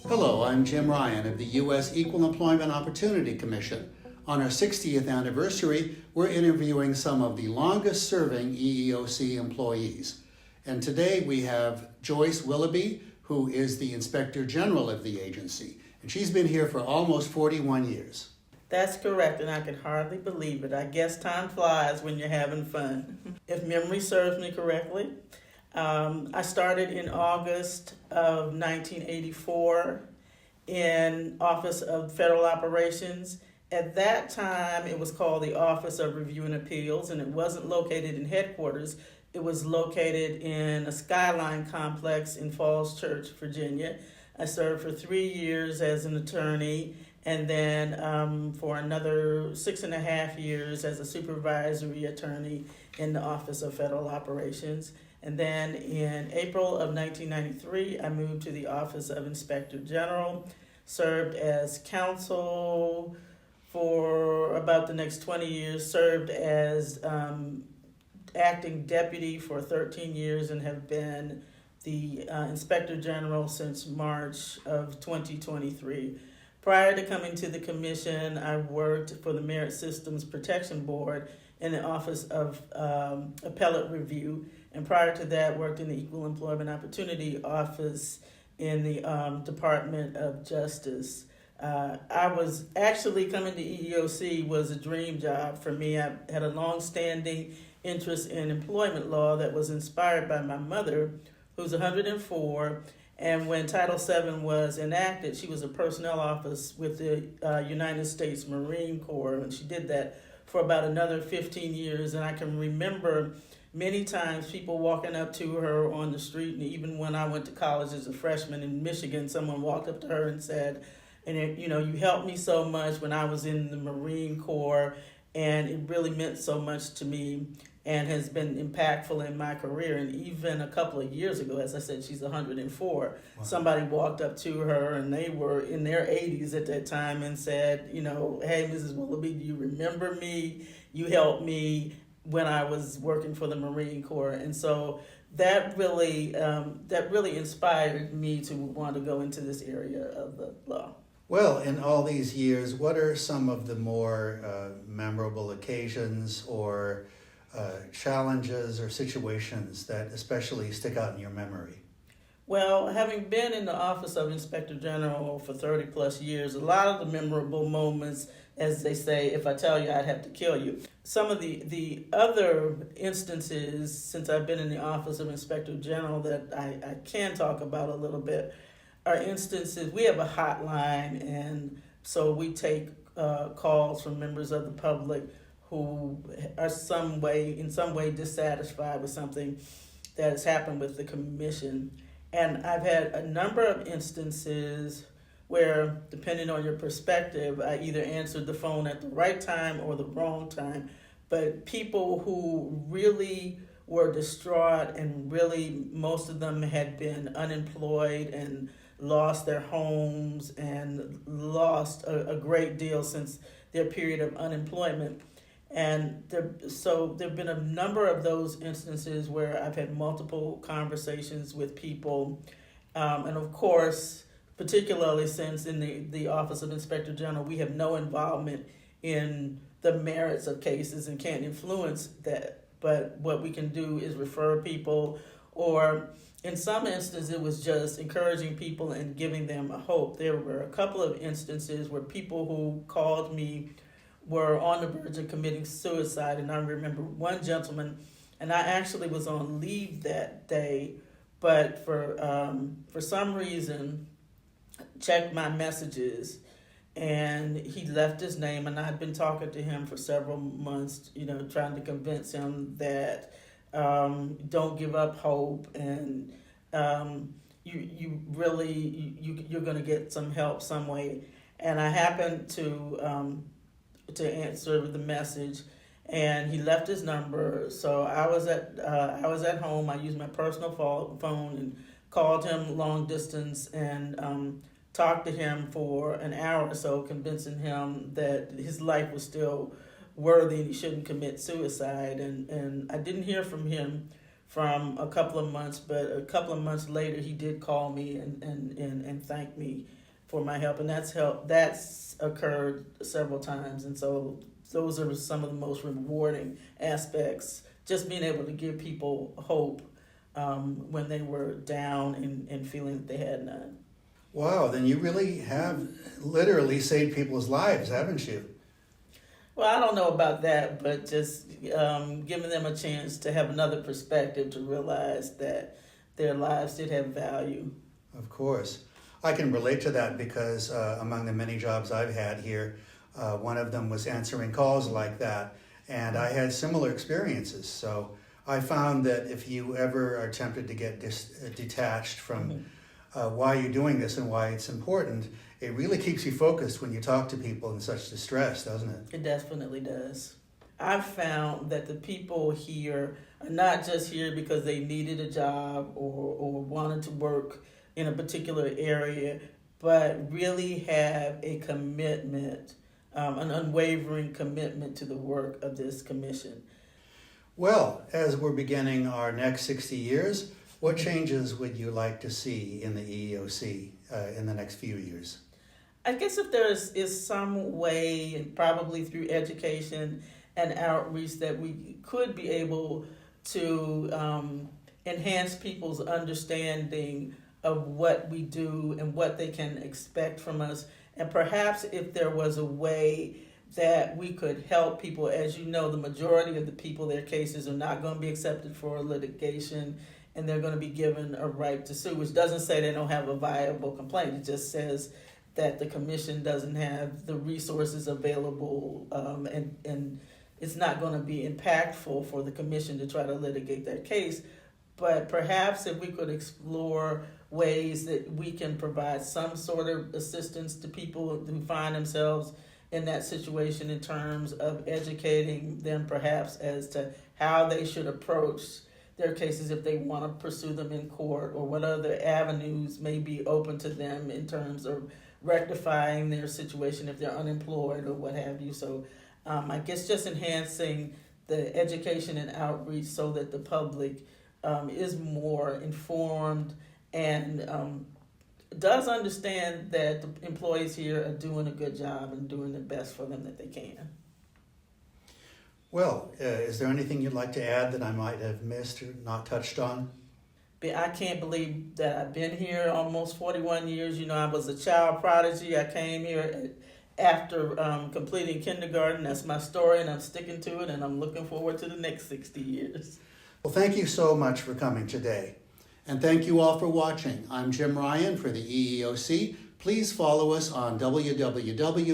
Hello, I'm Jim Ryan of the U.S. Equal Employment Opportunity Commission. On our 60th anniversary, we're interviewing some of the longest-serving EEOC employees. And today we have Joyce Willoughby, who is the Inspector General of the agency. And she's been here for almost 41 years. That's correct, and I can hardly believe it. I guess time flies when you're having fun. If memory serves me correctly, I started in August of 1984 in Office of Federal Operations. At that time, it was called the Office of Review and Appeals, and it wasn't located in headquarters. It was located in a Skyline complex in Falls Church, Virginia. I served for 3 years as an attorney, and then for another 6.5 years as a supervisory attorney in the Office of Federal Operations. And then in April of 1993, I moved to the Office of Inspector General, served as counsel for about the next 20 years, served as acting deputy for 13 years, and have been the Inspector General since March of 2023. Prior to coming to the commission, I worked for the Merit Systems Protection Board in the Office of Appellate Review, and prior to that, worked in the Equal Employment Opportunity Office in the Department of Justice. I was actually coming to EEOC was a dream job for me. I had a long-standing interest in employment law that was inspired by my mother, who's 104. And when Title VII was enacted, she was a personnel officer with the United States Marine Corps, and she did that for about another 15 years. And I can remember many times people walking up to her on the street, and even when I went to college as a freshman in Michigan, someone walked up to her and said, you helped me so much when I was in the Marine Corps, and it really meant so much to me and has been impactful in my career. And even a couple of years ago, as I said, she's 104. Wow. Somebody walked up to her, and they were in their 80s at that time, and said, hey, Mrs. Willoughby, do you remember me? You helped me when I was working for the Marine Corps. And so that really inspired me to want to go into this area of the law. Well, in all these years, what are some of the more memorable occasions or challenges or situations that especially stick out in your memory? Well, having been in the Office of Inspector General for 30 plus years, a lot of the memorable moments, as they say, if I tell you, I'd have to kill you. Some of the other instances since I've been in the Office of Inspector General that I can talk about a little bit are instances. We have a hotline, and so we take calls from members of the public who are in some way dissatisfied with something that has happened with the commission. And I've had a number of instances where, depending on your perspective, I either answered the phone at the right time or the wrong time. But people who really were distraught, and really most of them had been unemployed and lost their homes and lost a great deal since their period of unemployment. And so there have been a number of those instances where I've had multiple conversations with people. And of course, particularly since in the Office of Inspector General, we have no involvement in the merits of cases and can't influence that. But what we can do is refer people, or in some instances, it was just encouraging people and giving them a hope. There were a couple of instances where people who called me were on the verge of committing suicide. And I remember one gentleman, and I actually was on leave that day, but for some reason, checked my messages, and he left his name, and I'd been talking to him for several months, trying to convince him that don't give up hope, and you're going to get some help some way. And I happened to answer the message, and he left his number. So I was at home. I used my personal phone and called him long distance and talked to him for an hour or so, convincing him that his life was still worthy and he shouldn't commit suicide. And I didn't hear from him from a couple of months, but a couple of months later he did call me and thank me. for my help, and that's occurred several times, and so those are some of the most rewarding aspects, just being able to give people hope when they were down and feeling that they had none. Wow, then you really have literally saved people's lives, haven't you? Well, I don't know about that, but just giving them a chance to have another perspective, to realize that their lives did have value. Of course. I can relate to that because among the many jobs I've had here, one of them was answering calls like that, and I had similar experiences. So I found that if you ever are tempted to get detached from why you're doing this and why it's important, it really keeps you focused when you talk to people in such distress, doesn't it? It definitely does. I've found that the people here are not just here because they needed a job or wanted to work in a particular area, but really have a commitment, an unwavering commitment to the work of this commission. Well, as we're beginning our next 60 years, what changes would you like to see in the EEOC in the next few years? I guess if there is some way, and probably through education and outreach, that we could be able to enhance people's understanding of what we do and what they can expect from us. And perhaps if there was a way that we could help people, as you know, the majority of the people, their cases are not going to be accepted for litigation, and they're going to be given a right to sue, which doesn't say they don't have a viable complaint. It just says that the commission doesn't have the resources available, and it's not going to be impactful for the commission to try to litigate that case. But perhaps if we could explore ways that we can provide some sort of assistance to people who find themselves in that situation, in terms of educating them perhaps as to how they should approach their cases if they want to pursue them in court, or what other avenues may be open to them in terms of rectifying their situation if they're unemployed or what have you. So I guess just enhancing the education and outreach so that the public is more informed and does understand that the employees here are doing a good job and doing the best for them that they can. Well, is there anything you'd like to add that I might have missed or not touched on? I can't believe that I've been here almost 41 years. You know, I was a child prodigy. I came here after completing kindergarten. That's my story, and I'm sticking to it, and I'm looking forward to the next 60 years. Well, thank you so much for coming today. And thank you all for watching. I'm Jim Ryan for the EEOC. Please follow us on www.eeoc.gov.